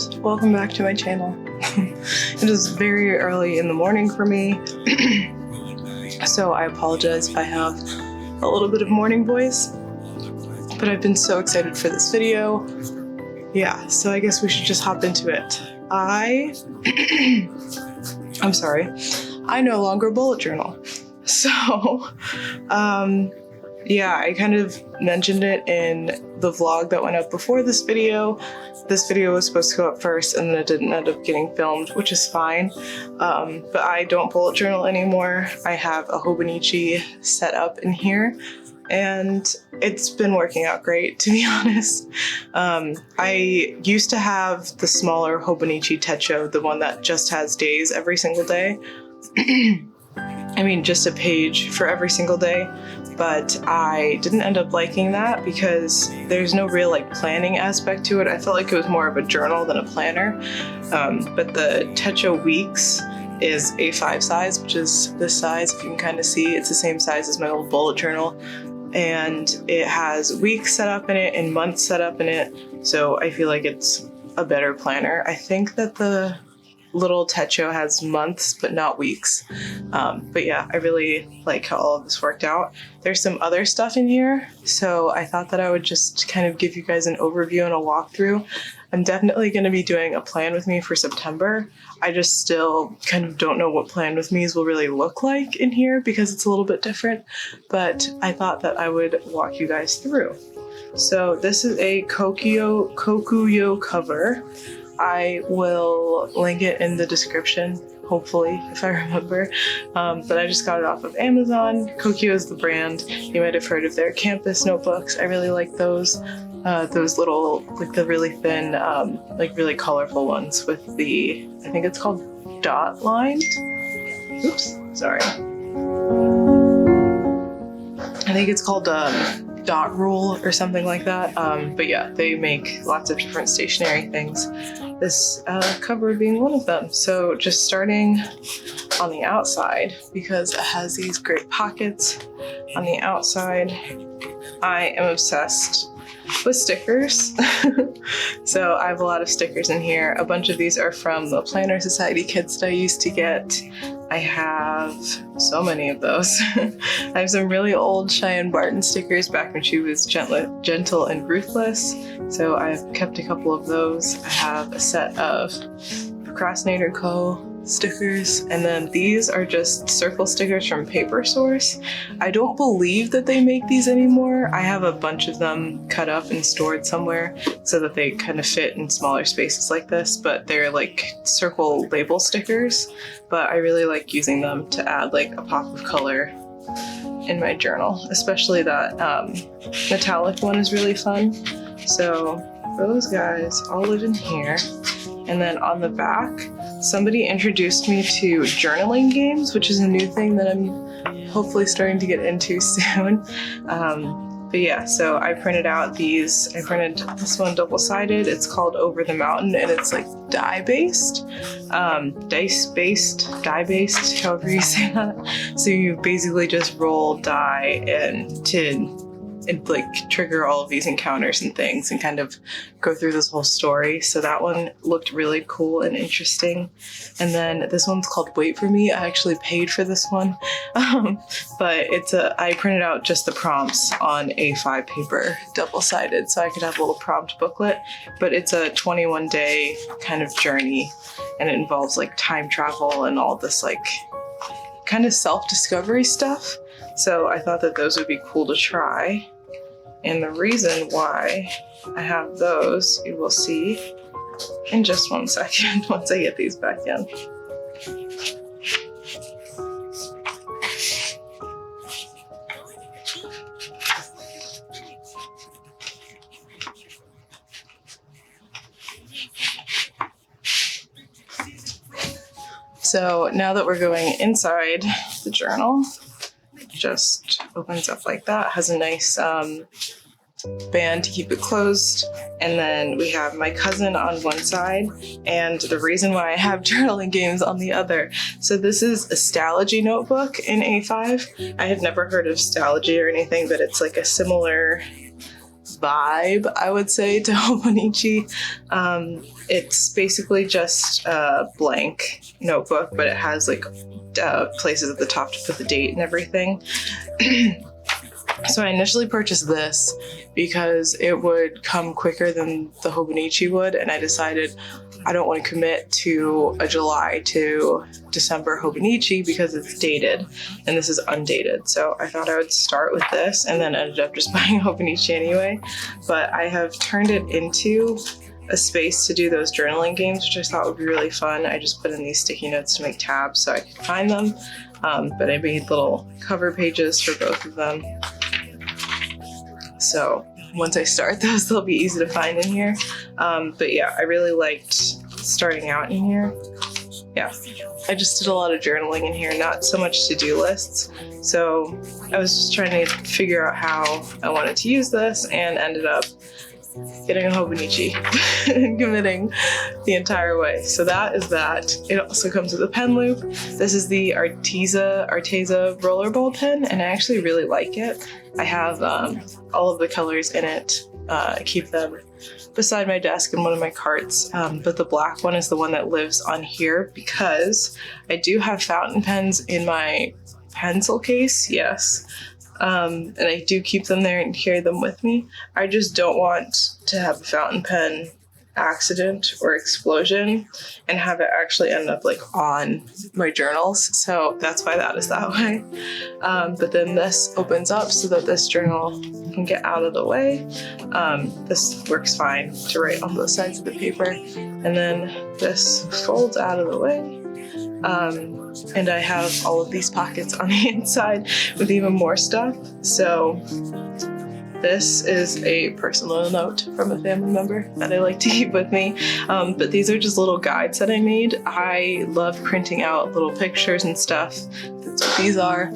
and welcome back to my channel. It is very early in the morning for me, so I apologize if I have a little bit of morning voice, but I've been so excited for this video. Yeah, so I guess we should just hop into it. I'm sorry, I no longer bullet journal. So, yeah, I kind of mentioned it in the vlog that went up before this video. This video was supposed to go up first and then it didn't end up getting filmed, which is fine. But I don't bullet journal anymore. I have a Hobonichi set up in here and it's been working out great, to be honest. I used to have the smaller Hobonichi Techo, the one that just has days every single day. I mean, just a page for every single day, but I didn't end up liking that because there's no real planning aspect to it. I felt like it was more of a journal than a planner. But the Techo Weeks is A5 size, which is this size. If you can kind of see, it's the same size as my old bullet journal. And it has weeks set up in it and months set up in it. So I feel like it's a better planner. I think that the little Techo has months but not weeks, but yeah, I really like how all of this worked out. There's some other stuff in here, so I thought that I would just kind of give you guys an overview and a walkthrough. I'm definitely going to be doing a plan with me for September. I just still kind of don't know what plan with me's will really look like in here because it's a little bit different, but I thought that I would walk you guys through. So this is a Kokuyo cover. I will link it in the description, hopefully, if I remember. But I just got it off of Amazon. Kokuyo is the brand. You might have heard of their campus notebooks. I really like those. Those little, the really thin, really colorful ones with the, I think it's called dot lined. Oops, sorry. I think it's called dot rule or something like that. But yeah, they make lots of different stationery things. This cover being one of them. So just starting on the outside, because it has these great pockets on the outside, I am obsessed with stickers. So I have a lot of stickers in here. A bunch of these are from the Planner Society kits that I used to get. I have so many of those. I have some really old Cheyenne Barton stickers back when she was gentle and ruthless. So I've kept a couple of those. I have a set of Procrastinator Co. stickers, and then these are just circle stickers from Paper Source. I don't believe that they make these anymore. I have a bunch of them cut up and stored somewhere so that they kind of fit in smaller spaces like this, but they're like circle label stickers. But I really like using them to add like a pop of color in my journal, especially that metallic one is really fun. So those guys all live in here. And then on the back, somebody introduced me to journaling games, which is a new thing that I'm hopefully starting to get into soon. But yeah, so I printed out these. I printed this one double-sided. It's called Over the Mountain, and it's like die-based, die-based, however you say that. So you basically just roll die and trigger all of these encounters and things and kind of go through this whole story. So that one looked really cool and interesting. And then this one's called Wait For Me. I actually paid for this one, but I printed out just the prompts on A5 paper, double-sided, so I could have a little prompt booklet. But it's a 21-day kind of journey, and it involves like time travel and all this like kind of self-discovery stuff. So I thought that those would be cool to try. And the reason why I have those, you will see in just 1 second once I get these back in. So now that we're going inside the journal, just opens up like that, has a nice band to keep it closed, and then we have my cousin on one side and the reason why I have journaling games on the other. So this is a Stalogy notebook in A5. I had never heard of Stalogy or anything, but it's like a similar vibe, I would say, to Hobonichi. It's basically just a blank notebook, but it has like places at the top to put the date and everything. So I initially purchased this because it would come quicker than the Hobonichi would, and I decided I don't want to commit to a July to December Hobonichi because it's dated, and this is undated. So I thought I would start with this, and then ended up just buying a Hobonichi anyway. But I have turned it into a space to do those journaling games, which I thought would be really fun. I just put in these sticky notes to make tabs so I could find them. But I made little cover pages for both of them. So once I start those, they'll be easy to find in here. But yeah, I really liked starting out in here. Yeah, I just did a lot of journaling in here, not so much to-do lists. So I was just trying to figure out how I wanted to use this, and ended up getting a Hobonichi and committing the entire way. So that is that. It also comes with a pen loop. This is the Arteza rollerball pen, and I actually really like it. I have all of the colors in it. I keep them beside my desk in one of my carts, but the black one is the one that lives on here because I do have fountain pens in my pencil case, yes. And I do keep them there and carry them with me. I just don't want to have a fountain pen accident or explosion and have it actually end up like on my journals. So that's why that is that way. But then this opens up so that this journal can get out of the way. This works fine to write on both sides of the paper. And then this folds out of the way. And I have all of these pockets on the inside with even more stuff. So this is a personal note from a family member that I like to keep with me. But these are just little guides that I made. I love printing out little pictures and stuff. That's what these are.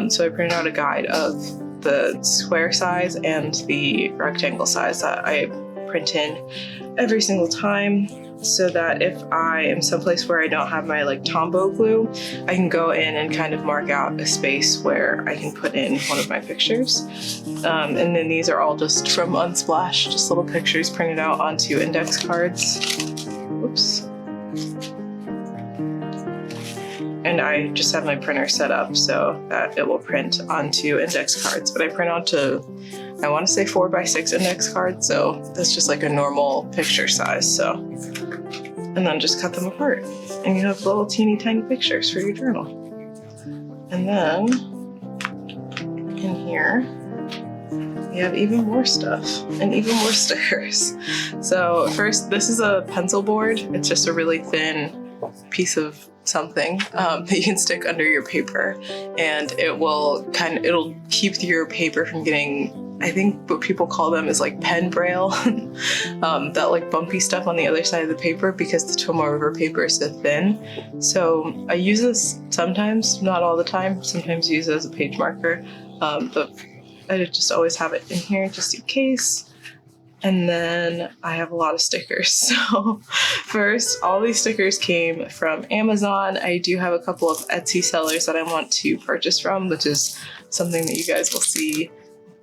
So I printed out a guide of the square size and the rectangle size that I print in every single time, so that if I am someplace where I don't have my like Tombow glue, I can go in and kind of mark out a space where I can put in one of my pictures. And then these are all just from Unsplash, just little pictures printed out onto index cards. Whoops. And I just have my printer set up so that it will print onto index cards, but I print onto, I want to say 4x6 index cards, so that's just like a normal picture size. So, and then just cut them apart, and you have little teeny tiny pictures for your journal. And then in here, you have even more stuff and even more stickers. So first, this is a pencil board. It's just a really thin piece of something that you can stick under your paper, and it'll keep your paper from getting, I think what people call them is like pen braille, that like bumpy stuff on the other side of the paper because the Tomoe River paper is so thin. So I use this sometimes, not all the time, sometimes use it as a page marker, but I just always have it in here just in case. And then I have a lot of stickers. So first, all these stickers came from Amazon. I do have a couple of Etsy sellers that I want to purchase from, which is something that you guys will see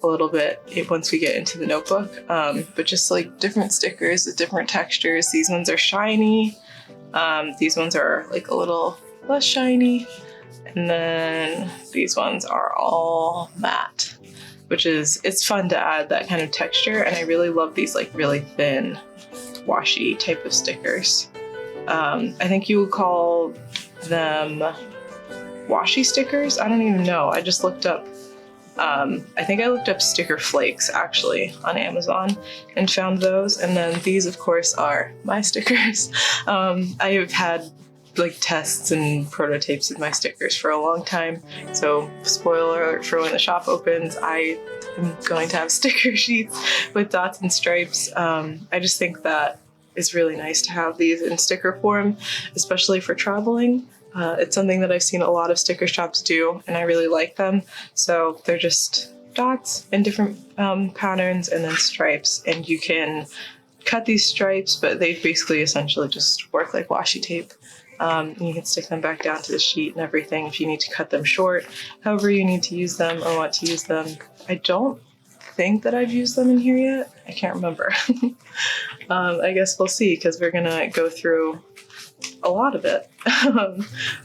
a little bit once we get into the notebook. But just like different stickers with different textures. These ones are shiny. These ones are like a little less shiny. And then these ones are all matte, which is, it's fun to add that kind of texture. And I really love these like really thin washi type of stickers. I think you would call them washi stickers. I don't even know. I just looked up, I think I looked up sticker flakes actually on Amazon and found those. And then these of course are my stickers. I have had like tests and prototypes of my stickers for a long time. So spoiler alert for when the shop opens, I am going to have sticker sheets with dots and stripes. I just think that it's really nice to have these in sticker form, especially for traveling. It's something that I've seen a lot of sticker shops do, and I really like them. So they're just dots in different patterns and then stripes, and you can cut these stripes, but they basically essentially just work like washi tape. You can stick them back down to the sheet and everything if you need to cut them short, however you need to use them or want to use them. I don't think that I've used them in here yet. I can't remember. I guess we'll see, because we're gonna go through a lot of it.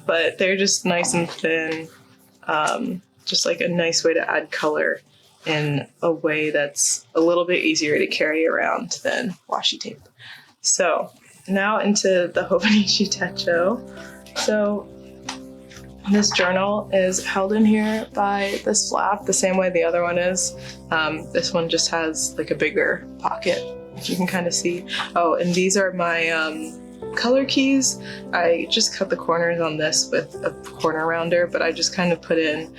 But they're just nice and thin, just like a nice way to add color in a way that's a little bit easier to carry around than washi tape. So now into the Hobonichi Techo. So this journal is held in here by this flap, the same way the other one is. This one just has like a bigger pocket, if you can kind of see. Oh, and these are my color keys. I just cut the corners on this with a corner rounder, but I just kind of put in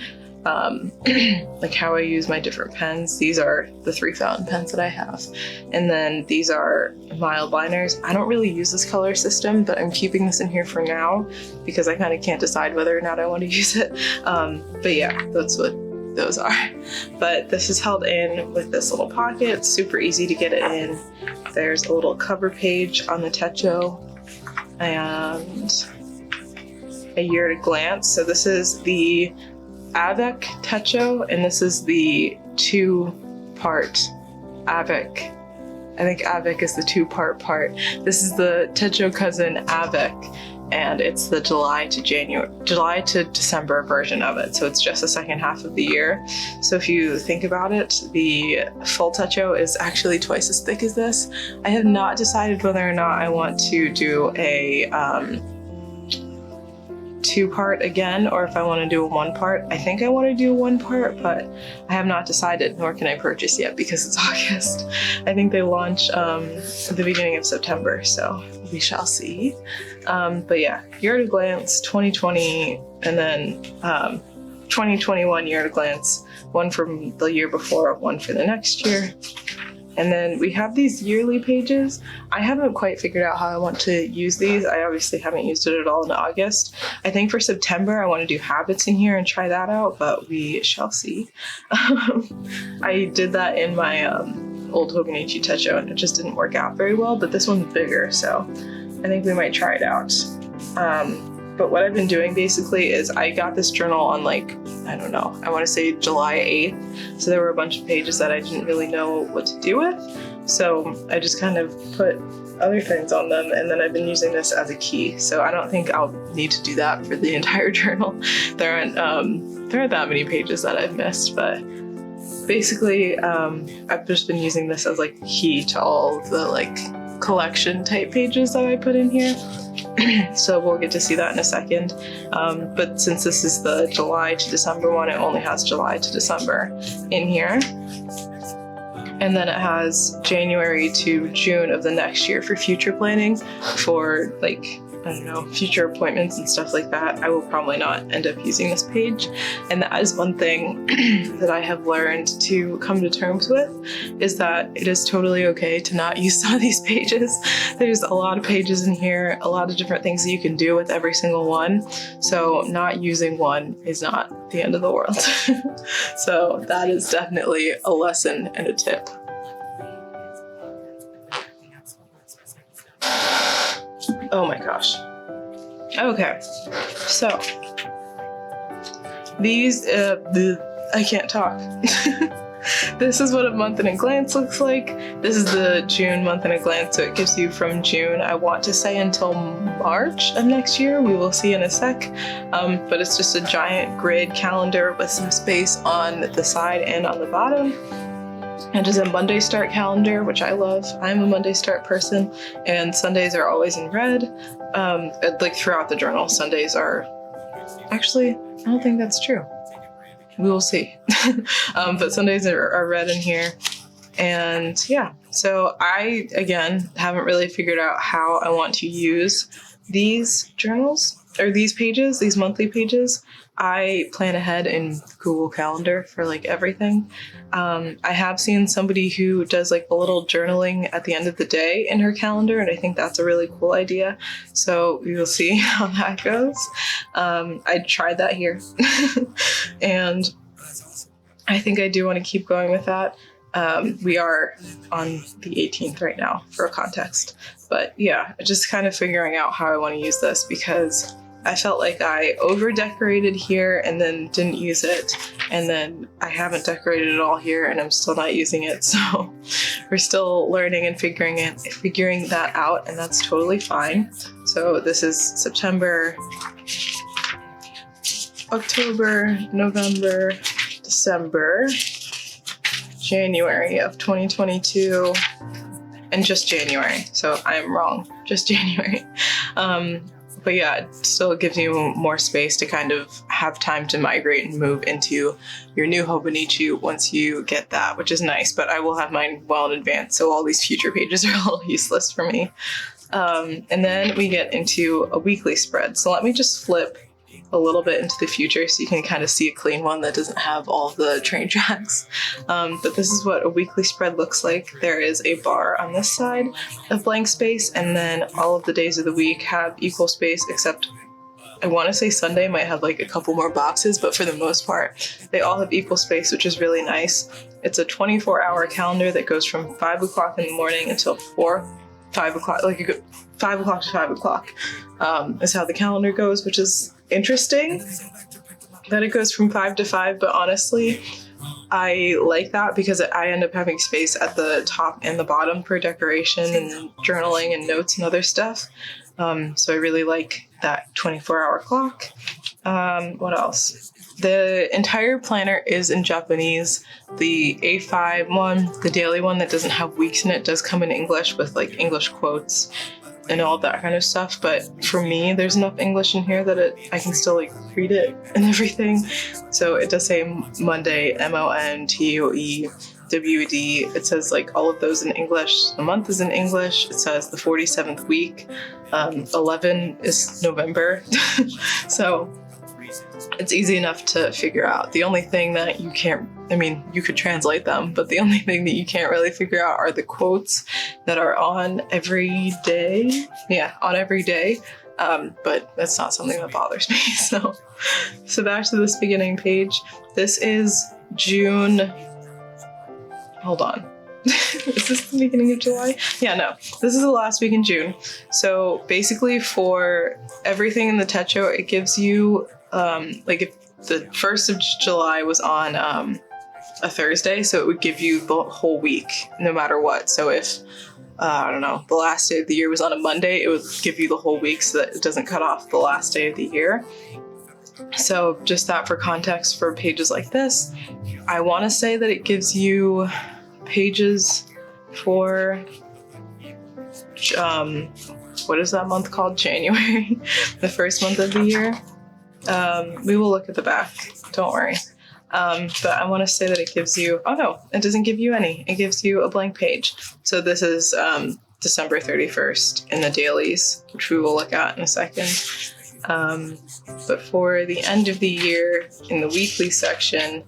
like how I use my different pens. These are the 3 fountain pens that I have. And then these are mild liners. I don't really use this color system, but I'm keeping this in here for now because I kind of can't decide whether or not I want to use it. But yeah, that's what those are. But this is held in with this little pocket. It's super easy to get it in. There's a little cover page on the Techo and a year at a glance. So this is the Avec Techo, and this is the 2-part Avec. I think Avec is the 2-part part. This is the Techo cousin Avec, and it's the July to December version of it. So it's just the second half of the year. So if you think about it, the full Techo is actually twice as thick as this. I have not decided whether or not I want to do a 2-part again, or if I want to do a 1-part. I think I want to do a 1-part, but I have not decided, nor can I purchase yet because it's August. I think they launch at the beginning of September, so we shall see. But yeah, year at a glance, 2020, and then 2021 year at a glance, one from the year before, one for the next year. And then we have these yearly pages. I haven't quite figured out how I want to use these. I obviously haven't used it at all in August. I think for September, I want to do habits in here and try that out, but we shall see. I did that in my old Hobonichi Techo and it just didn't work out very well, but this one's bigger, so I think we might try it out. But what I've been doing basically is I got this journal on like, I don't know, I want to say July 8th. So there were a bunch of pages that I didn't really know what to do with. So I just kind of put other things on them, and then I've been using this as a key. So I don't think I'll need to do that for the entire journal. There aren't that many pages that I've missed, but basically I've just been using this as like a key to all of the like collection type pages that I put in here. So we'll get to see that in a second. But since this is the July to December one, it only has July to December in here. And then it has January to June of the next year for future planning for like, I don't know, future appointments and stuff like that. I will probably not end up using this page. And that is one thing that I have learned to come to terms with, is that it is totally okay to not use some of these pages. There's a lot of pages in here, a lot of different things that you can do with every single one. So not using one is not the end of the world. So that is definitely a lesson and a tip. Oh my gosh. Okay, so these, I can't talk. This is what a month in a glance looks like. This is the June month in a glance, so it gives you from June, I want to say until March of next year. We will see in a sec. But it's just a giant grid calendar with some space on the side and on the bottom. It is a Monday start calendar, which I love. I'm a Monday start person, and Sundays are always in red. Like throughout the journal, Sundays are... Actually, I don't think that's true. We will see. But Sundays are red in here. And yeah, so I, again, haven't really figured out how I want to use these journals, or these pages, these monthly pages. I plan ahead in Google Calendar for like everything. I have seen somebody who does like a little journaling at the end of the day in her calendar, and I think that's a really cool idea. So we will see how that goes. I tried that here. And I think I do want to keep going with that. We are on the 18th right now for context. But yeah, just kind of figuring out how I want to use this, because I felt like I over decorated here and then didn't use it, and then I haven't decorated at all here and I'm still not using it. So we're still learning and figuring that out, and that's totally fine. So this is September, October, November, December, January of 2022, and just January. So I'm wrong, just January. But yeah, it still gives you more space to kind of have time to migrate and move into your new Hobonichi once you get that, which is nice, but I will have mine well in advance, so all these future pages are a little useless for me. And then we get into a weekly spread. So let me just flip a little bit into the future so you can kind of see a clean one that doesn't have all the train tracks. But this is what a weekly spread looks like. There is a bar on this side of blank space, and then all of the days of the week have equal space, except I want to say Sunday might have like a couple more boxes, but for the most part, they all have equal space, which is really nice. It's a 24-hour calendar that goes from 5 o'clock in the morning until 5 o'clock, like you go 5 o'clock to 5 o'clock is how the calendar goes, which is interesting that it goes from 5 to 5, but honestly, I like that because I end up having space at the top and the bottom for decoration and journaling and notes and other stuff. So I really like that 24-hour clock. What else? The entire planner is in Japanese. The A5 one, the daily one that doesn't have weeks in it, does come in English with like English quotes and all that kind of stuff, but for me there's enough English in here that I can still like read it and everything. So it does say Monday, MONTOE, WD. It says like all of those in English. The month is in English. It says the 47th week. 11 is November. So it's easy enough to figure out. The only thing that you can't, I mean, you could translate them, but the only thing that you can't really figure out are the quotes that are on every day. Yeah, on every day. But that's not something that bothers me. So back to this beginning page. This is June. Hold on. Is this the beginning of July? Yeah, no. This is the last week in June. So basically for everything in the Techo, it gives you like if the 1st of July was on a Thursday, so it would give you the whole week no matter what. So if I don't know, the last day of the year was on a Monday, it would give you the whole week so that it doesn't cut off the last day of the year. So just that for context for pages like this. I want to say that it gives you pages for what is that month called? January, the first month of the year. We will look at the back, don't worry. But I want to say that it gives you, oh no, it doesn't give you any. It gives you a blank page. So this is December 31st in the dailies, which we will look at in a second. But for the end of the year in the weekly section,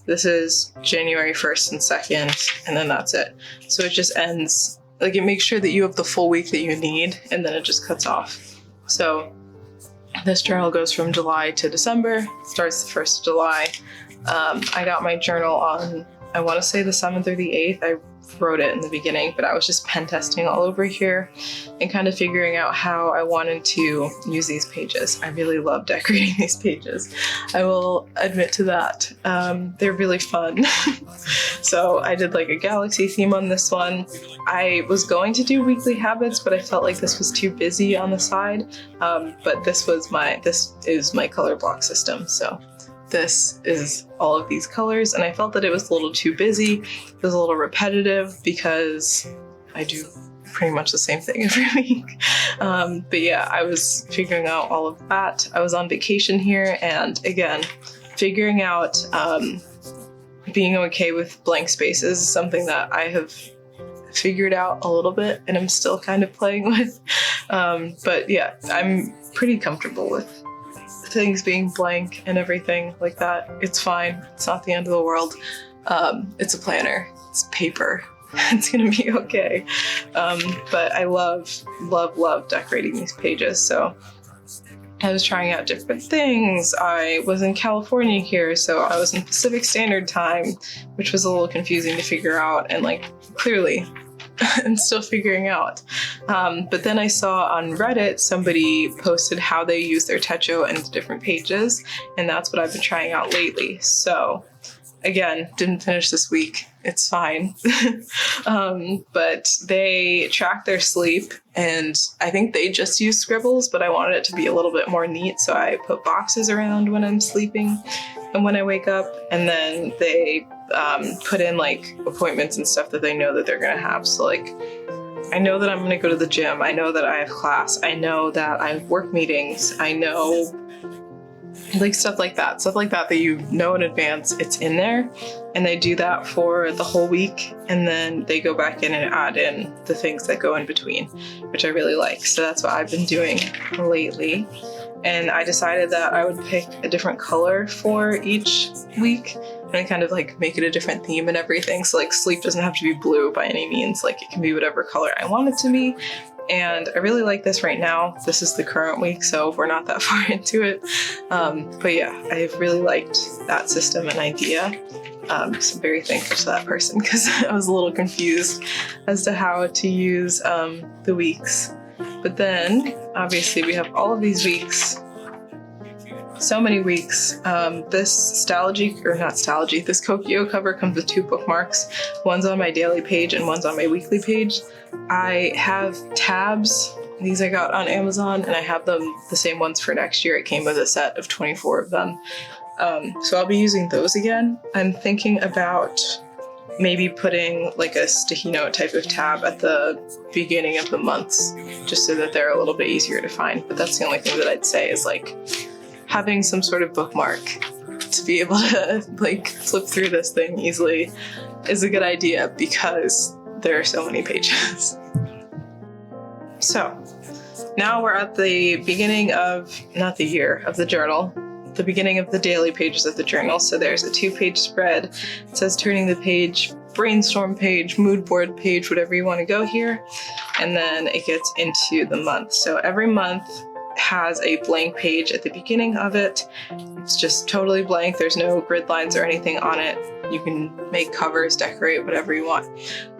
this is January 1st and 2nd, and then that's it. So it just ends, like it makes sure that you have the full week that you need, and then it just cuts off. So this journal goes from July to December, starts the 1st of July. I got my journal on, I want to say the 7th or the 8th. I wrote it in the beginning, but I was just pen testing all over here and kind of figuring out how I wanted to use these pages. I really love decorating these pages. I will admit to that. They're really fun. So I did like a galaxy theme on this one. I was going to do weekly habits, but I felt like this was too busy on the side. But this is my color block system. So this is all of these colors, and I felt that it was a little too busy. It was a little repetitive because I do pretty much the same thing every week. But yeah, I was figuring out all of that. I was on vacation here, and again, figuring out being okay with blank spaces is something that I have figured out a little bit and I'm still kind of playing with. But yeah, I'm pretty comfortable with things being blank and everything like that. It's fine. It's not the end of the world. It's a planner. It's paper. It's gonna be okay. But I love decorating these pages. So I was trying out different things. I was in California here, so I was in Pacific Standard Time, which was a little confusing to figure out. And like clearly and still figuring out. But then I saw on Reddit somebody posted how they use their Techo into different pages, and that's what I've been trying out lately. So again, didn't finish this week. It's fine. But they track their sleep, and I think they just use scribbles, but I wanted it to be a little bit more neat. So I put boxes around when I'm sleeping and when I wake up, and then they put in like appointments and stuff that they know that they're going to have. So like, I know that I'm going to go to the gym. I know that I have class. I know that I have work meetings. I know like stuff like that you know in advance. It's in there, and they do that for the whole week, and then they go back in and add in the things that go in between, which I really like. So that's what I've been doing lately. And I decided that I would pick a different color for each week and kind of like make it a different theme and everything. So like sleep doesn't have to be blue by any means. Like it can be whatever color I want it to be. And I really like this right now. This is the current week, so we're not that far into it. But yeah, I've really liked that system and idea. So I'm very thankful to that person because I was a little confused as to how to use the weeks. But then obviously we have all of these weeks. So many weeks. This this Kokio cover comes with 2 bookmarks. One's on my daily page and one's on my weekly page. I have tabs. These I got on Amazon, and I have them the same ones for next year. It came with a set of 24 of them. So I'll be using those again. I'm thinking about maybe putting like a sticky note type of tab at the beginning of the months, just so that they're a little bit easier to find. But that's the only thing that I'd say is like having some sort of bookmark to be able to like flip through this thing easily is a good idea because there are so many pages. So now we're at the beginning of, not the year, of the journal, the beginning of the daily pages of the journal. So there's a 2-page spread. It says turning the page, brainstorm page, mood board page, whatever you want to go here. And then it gets into the month. So every month has a blank page at the beginning of it. It's just totally blank. There's no grid lines or anything on it. You can make covers, decorate, whatever you want.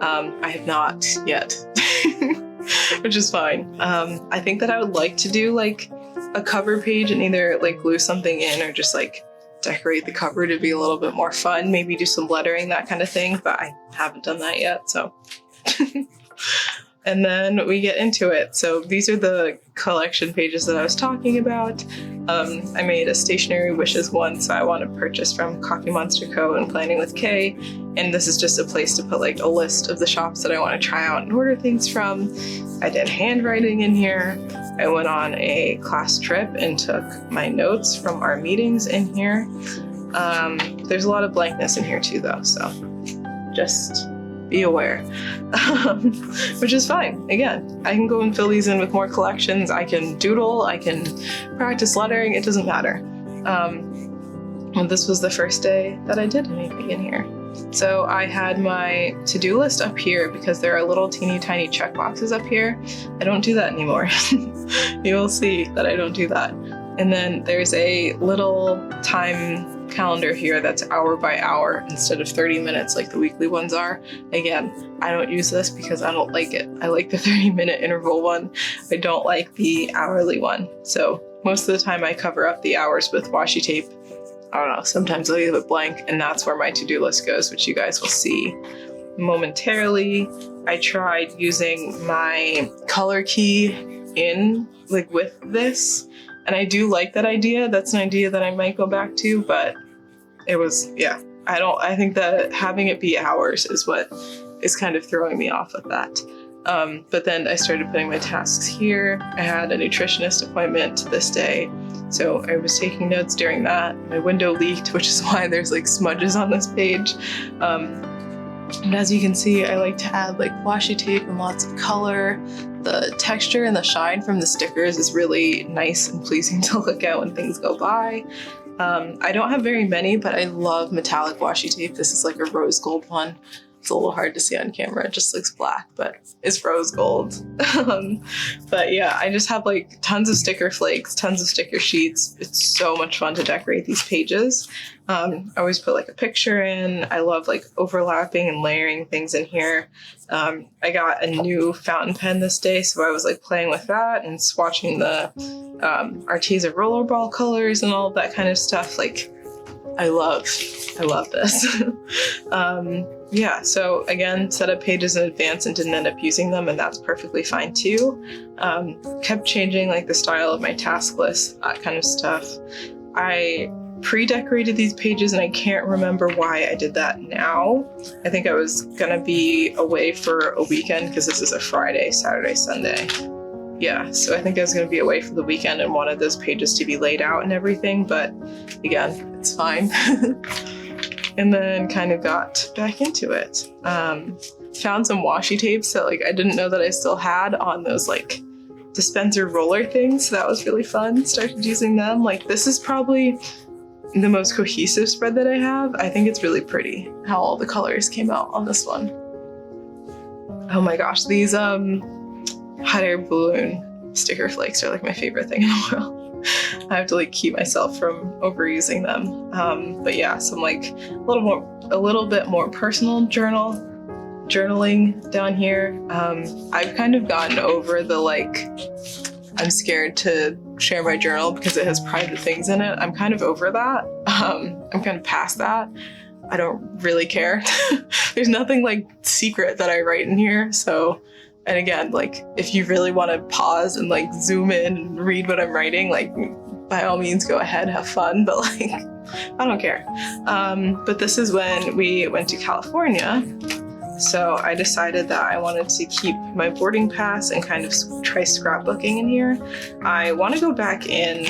I have not yet, which is fine. I think that I would like to do like a cover page and either like glue something in or just like decorate the cover to be a little bit more fun. Maybe do some lettering, that kind of thing, but I haven't done that yet, so. And then we get into it. So these are the collection pages that I was talking about. I made a stationery wishes one, so I want to purchase from Coffee Monster Co. and Planning with K. And this is just a place to put like a list of the shops that I want to try out and order things from. I did handwriting in here. I went on a class trip and took my notes from our meetings in here. There's a lot of blankness in here too though, so just be aware, which is fine. Again, I can go and fill these in with more collections. I can doodle, I can practice lettering, it doesn't matter. And this was the first day that I did anything in here. So I had my to-do list up here because there are little teeny tiny check boxes up here. I don't do that anymore. You will see that I don't do that. And then there's a little time calendar here that's hour by hour instead of 30 minutes like the weekly ones are. Again, I don't use this because I don't like it. I like the 30-minute interval one. I don't like the hourly one. So most of the time I cover up the hours with washi tape. I don't know, sometimes I'll leave it blank, and that's where my to-do list goes, which you guys will see momentarily. I tried using my color key in like with this, and I do like that idea. That's an idea that I might go back to, but it was, yeah, I think that having it be hours is what is kind of throwing me off of that. But then I started putting my tasks here. I had a nutritionist appointment this day, so I was taking notes during that. My window leaked, which is why there's like smudges on this page. And as you can see, I like to add like washi tape and lots of color. The texture and the shine from the stickers is really nice and pleasing to look at when things go by. I don't have very many, but I love metallic washi tape. This is like a rose gold one. It's a little hard to see on camera. It just looks black, but it's rose gold. But yeah, I just have like tons of sticker flakes, tons of sticker sheets. It's so much fun to decorate these pages. I always put like a picture in. I love like overlapping and layering things in here. I got a new fountain pen this day, so I was like playing with that and swatching the Arteza rollerball colors and all of that kind of stuff. Like, I love this. Yeah, so again, set up pages in advance and didn't end up using them, and that's perfectly fine too. Kept changing like the style of my task list, that kind of stuff. I pre-decorated these pages and I can't remember why I did that now. I think I was gonna be away for a weekend because this is a Friday, Saturday, Sunday. Yeah, so I think I was gonna be away for the weekend and wanted those pages to be laid out and everything, but again, it's fine. And then kind of got back into it. Found some washi tapes that like I didn't know that I still had on those like dispenser roller things. So that was really fun. Started using them. Like, this is probably the most cohesive spread that I have. I think it's really pretty how all the colors came out on this one. Oh my gosh, these hot air balloon sticker flakes are like my favorite thing in the world. I have to like keep myself from overusing them. But yeah, some like a little bit more personal journaling down here. I've kind of gotten over the like, I'm scared to share my journal because it has private things in it. I'm kind of over that. I'm kind of past that. I don't really care. There's nothing like secret that I write in here. So, and again, like if you really want to pause and like zoom in and read what I'm writing, like by all means go ahead, have fun, but like I don't care. But this is when we went to California. So I decided that I wanted to keep my boarding pass and kind of try scrapbooking in here. I wanted to go back in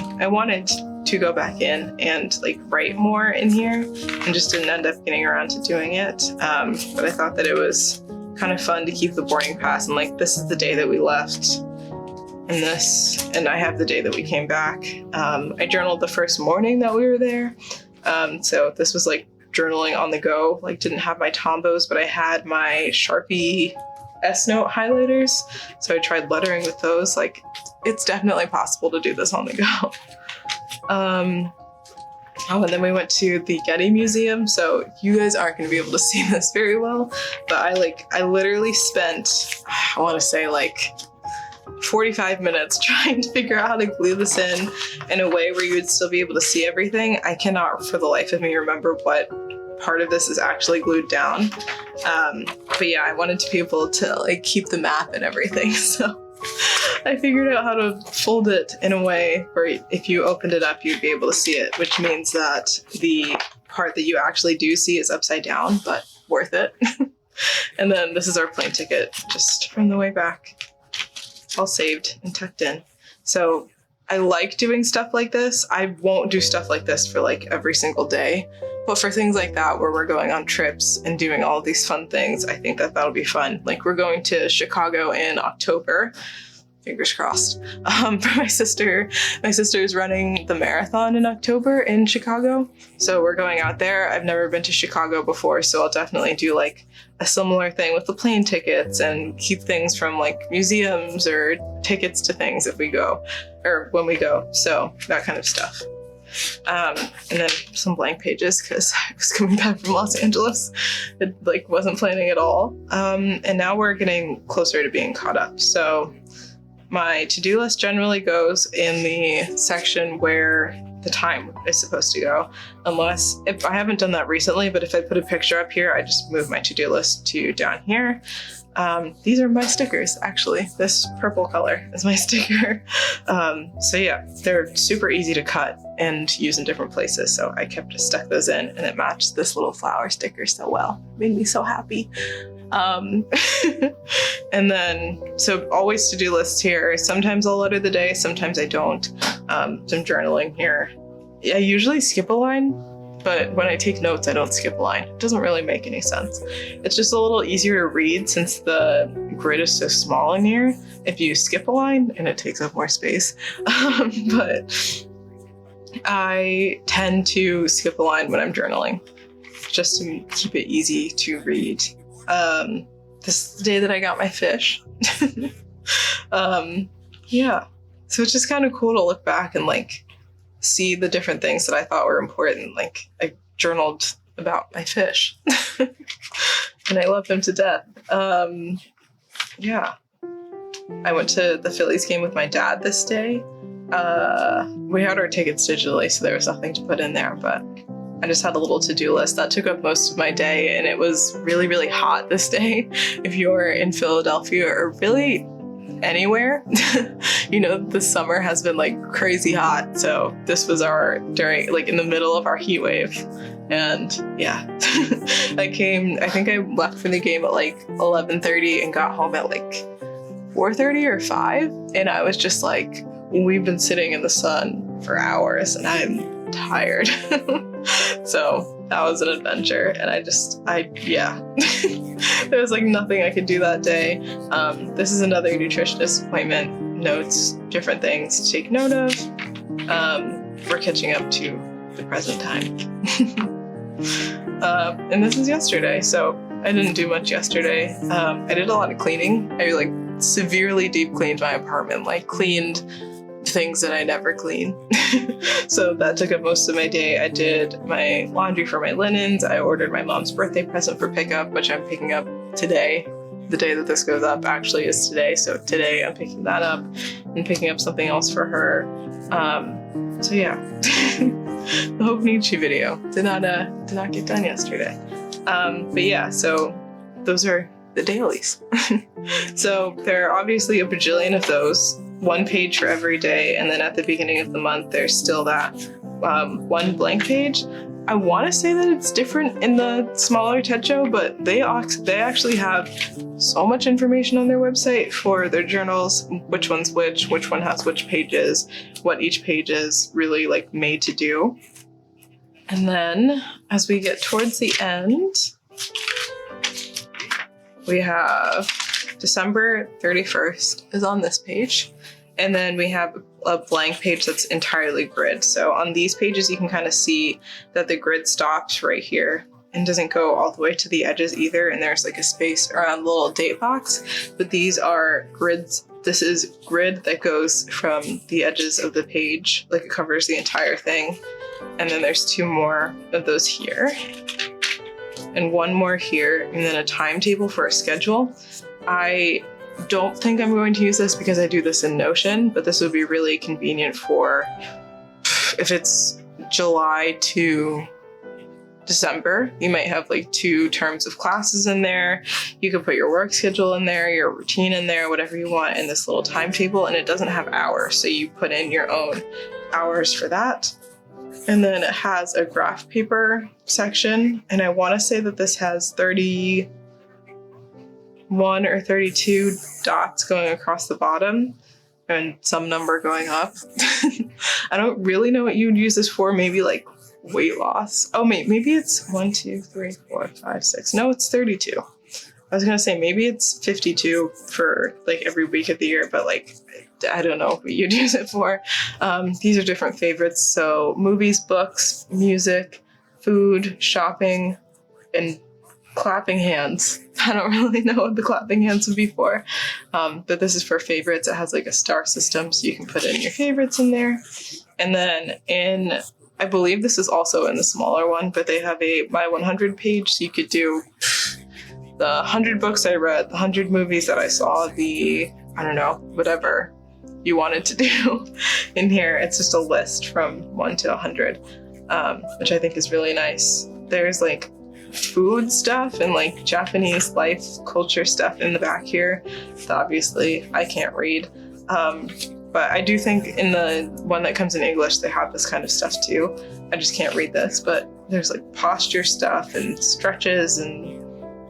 and like write more in here and just didn't end up getting around to doing it. But I thought that it was kind of fun to keep the boarding pass and like this is the day that we left and I have the day that we came back. I journaled the first morning that we were there. So this was like journaling on the go, like didn't have my Tombos, but I had my Sharpie S-Note highlighters. So I tried lettering with those. Like it's definitely possible to do this on the go. Oh, and then we went to the Getty Museum. So you guys aren't going to be able to see this very well, but I literally spent, I want to say like 45 minutes trying to figure out how to glue this in a way where you would still be able to see everything. I cannot for the life of me remember what part of this is actually glued down. But yeah, I wanted to be able to like keep the map and everything. So I figured out how to fold it in a way where if you opened it up, you'd be able to see it, which means that the part that you actually do see is upside down, but worth it. And then this is our plane ticket just from the way back, all saved and tucked in. So I like doing stuff like this. I won't do stuff like this for like every single day, but for things like that where we're going on trips and doing all these fun things, I think that that'll be fun. Like we're going to Chicago in October, fingers crossed, for my sister. My sister is running the marathon in October in Chicago. So we're going out there. I've never been to Chicago before, so I'll definitely do like a similar thing with the plane tickets and keep things from like museums or tickets to things if we go or when we go. So that kind of stuff. And then some blank pages because I was coming back from Los Angeles. It like wasn't planning at all. And now we're getting closer to being caught up. So my to-do list generally goes in the section where the time is supposed to go, unless if I haven't done that recently, but if I put a picture up here, I just move my to-do list to down here. These are my stickers, actually. This purple color is my sticker. So yeah, they're super easy to cut and use in different places. So I stuck those in and it matched this little flower sticker so well. Made me so happy. And then, so always to-do lists here. Sometimes I'll letter the day, sometimes I don't. Some journaling here. I usually skip a line, but when I take notes, I don't skip a line. It doesn't really make any sense. It's just a little easier to read since the grid is so small in here. If you skip a line, and it takes up more space. But I tend to skip a line when I'm journaling, just to keep it easy to read. This is the day that I got my fish. Yeah. So it's just kind of cool to look back and like see the different things that I thought were important. Like I journaled about my fish and I love him to death. Yeah. I went to the Phillies game with my dad this day. We had our tickets digitally, so there was nothing to put in there, but I just had a little to-do list that took up most of my day, and it was really, really hot this day. If you're in Philadelphia or really anywhere, you know, the summer has been like crazy hot. So this was in the middle of our heat wave. And yeah, I think I left for the game at like 11:30 and got home at like 4:30 or 5. And I was just like, we've been sitting in the sun for hours and I'm tired. So that was an adventure. And there was like nothing I could do that day. This is another nutritionist appointment, notes, different things to take note of. We're catching up to the present time. And this is yesterday, so I didn't do much yesterday. I did a lot of cleaning. I like severely deep cleaned my apartment, like cleaned things that I never clean. So that took up most of my day. I did my laundry for my linens. I ordered my mom's birthday present for pickup, which I'm picking up today. The day that this goes up actually is today. So today I'm picking that up and picking up something else for her. So yeah, the Hobonichi video did not get done yesterday. But yeah, so those are the dailies. So there are obviously a bajillion of those, one page for every day, and then at the beginning of the month there's still that one blank page. I want to say that it's different in the smaller Techo, but they actually have so much information on their website for their journals, which one's which one has which pages, what each page is really like made to do. And then as we get towards the end, we have December 31st is on this page. And then we have a blank page that's entirely grid. So on these pages, you can kind of see that the grid stops right here and doesn't go all the way to the edges either. And there's like a space around the little date box, but these are grids. This is grid that goes from the edges of the page, like it covers the entire thing. And then there's two more of those here and one more here, and then a timetable for a schedule. I don't think I'm going to use this because I do this in Notion, but this would be really convenient for if it's July to December. You might have like 2 terms of classes in there. You could put your work schedule in there, your routine in there, whatever you want in this little timetable, and it doesn't have hours, so you put in your own hours for that. And then it has a graph paper section, and I want to say that this has 31 or 32 dots going across the bottom and some number going up. I don't really know what you would use this for. Maybe like weight loss. Oh, maybe it's 1, 2, 3, 4, 5, 6. No, it's 32. I was gonna say maybe it's 52 for like every week of the year, but like I don't know what you'd use it for. These are different favorites. So movies, books, music, food, shopping, and clapping hands. I don't really know what the clapping hands would be for, but this is for favorites. It has like a star system, so you can put in your favorites in there. And then I believe this is also in the smaller one, but they have a My 100 page, so you could do the 100 books I read, the 100 movies that I saw, whatever you wanted to do in here. It's just a list from 1 to 100, which I think is really nice. There's like food stuff and like Japanese life culture stuff in the back here that obviously I can't read. But I do think in the one that comes in English, they have this kind of stuff too. I just can't read this, but there's like posture stuff and stretches and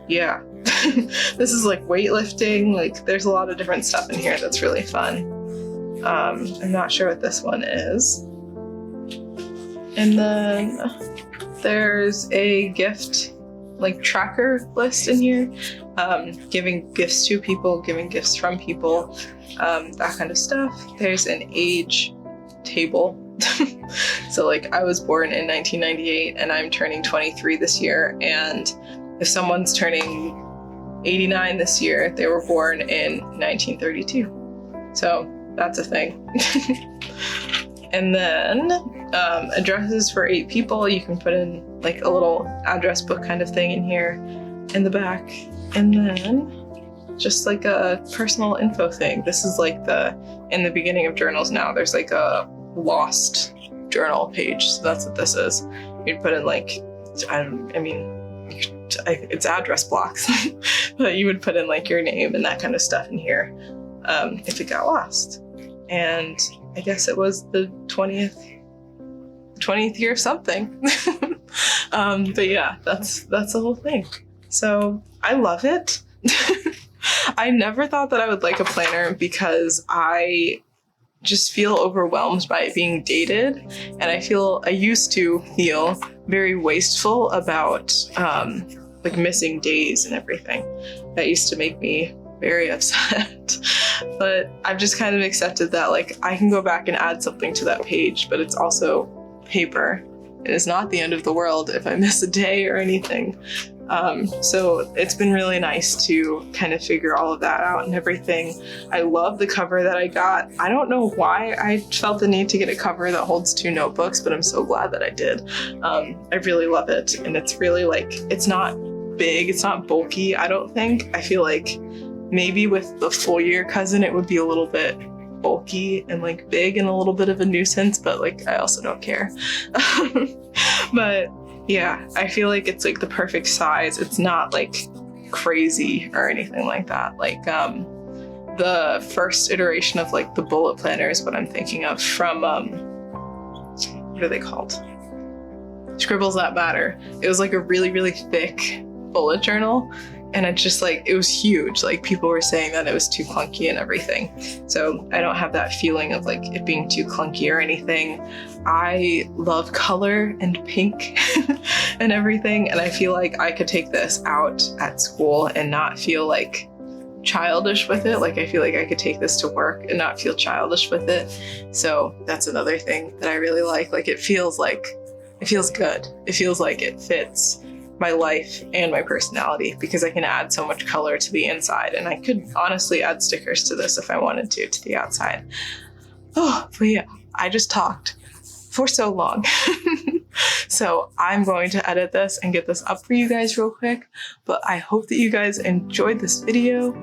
yeah. This is like weightlifting. Like there's a lot of different stuff in here that's really fun. I'm not sure what this one is. And then there's a gift like tracker list in here. Giving gifts to people, giving gifts from people, that kind of stuff. There's an age table. So like I was born in 1998 and I'm turning 23 this year, and if someone's turning 89 this year. They were born in 1932. So that's a thing. And then addresses for 8 people. You can put in like a little address book kind of thing in here in the back. And then just like a personal info thing. This is like in the beginning of journals now, there's like a lost journal page. So that's what this is. You'd put in like, it's address blocks, but you would put in like your name and that kind of stuff in here if it got lost. And I guess it was the 20th year of something. But yeah, that's the whole thing. So I love it. I never thought that I would like a planner because I just feel overwhelmed by it being dated. And I used to feel very wasteful about like missing days and everything. That used to make me very upset. But I've just kind of accepted that like I can go back and add something to that page, but it's also paper. It is not the end of the world if I miss a day or anything. So it's been really nice to kind of figure all of that out and everything. I love the cover that I got. I don't know why I felt the need to get a cover that holds 2 notebooks, but I'm so glad that I did. I really love it. And it's really like, it's not big, it's not bulky, I don't think. I feel like maybe with the full year cousin, it would be a little bit bulky and like big and a little bit of a nuisance, but like I also don't care. But yeah, I feel like it's like the perfect size. It's not like crazy or anything like that. Like the first iteration of like the bullet planner is what I'm thinking of from what are they called? Scribbles That Matter. It was like a really, really thick bullet journal. And it just like, it was huge. Like people were saying that it was too clunky and everything. So I don't have that feeling of like it being too clunky or anything. I love color and pink and everything. And I feel like I could take this out at school and not feel like childish with it. Like I feel like I could take this to work and not feel childish with it. So that's another thing that I really like. Like it feels good. It feels like it fits my life and my personality because I can add so much color to the inside, and I could honestly add stickers to this if I wanted to the outside. Oh, but yeah, I just talked for so long. So I'm going to edit this and get this up for you guys real quick, but I hope that you guys enjoyed this video.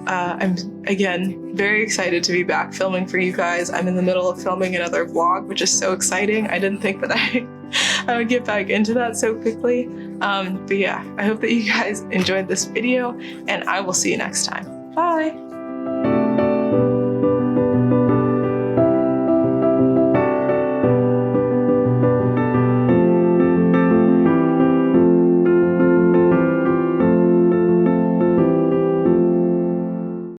I'm, again, very excited to be back filming for you guys. I'm in the middle of filming another vlog, which is so exciting. I didn't think that I would get back into that so quickly. But yeah, I hope that you guys enjoyed this video, and I will see you next time. Bye!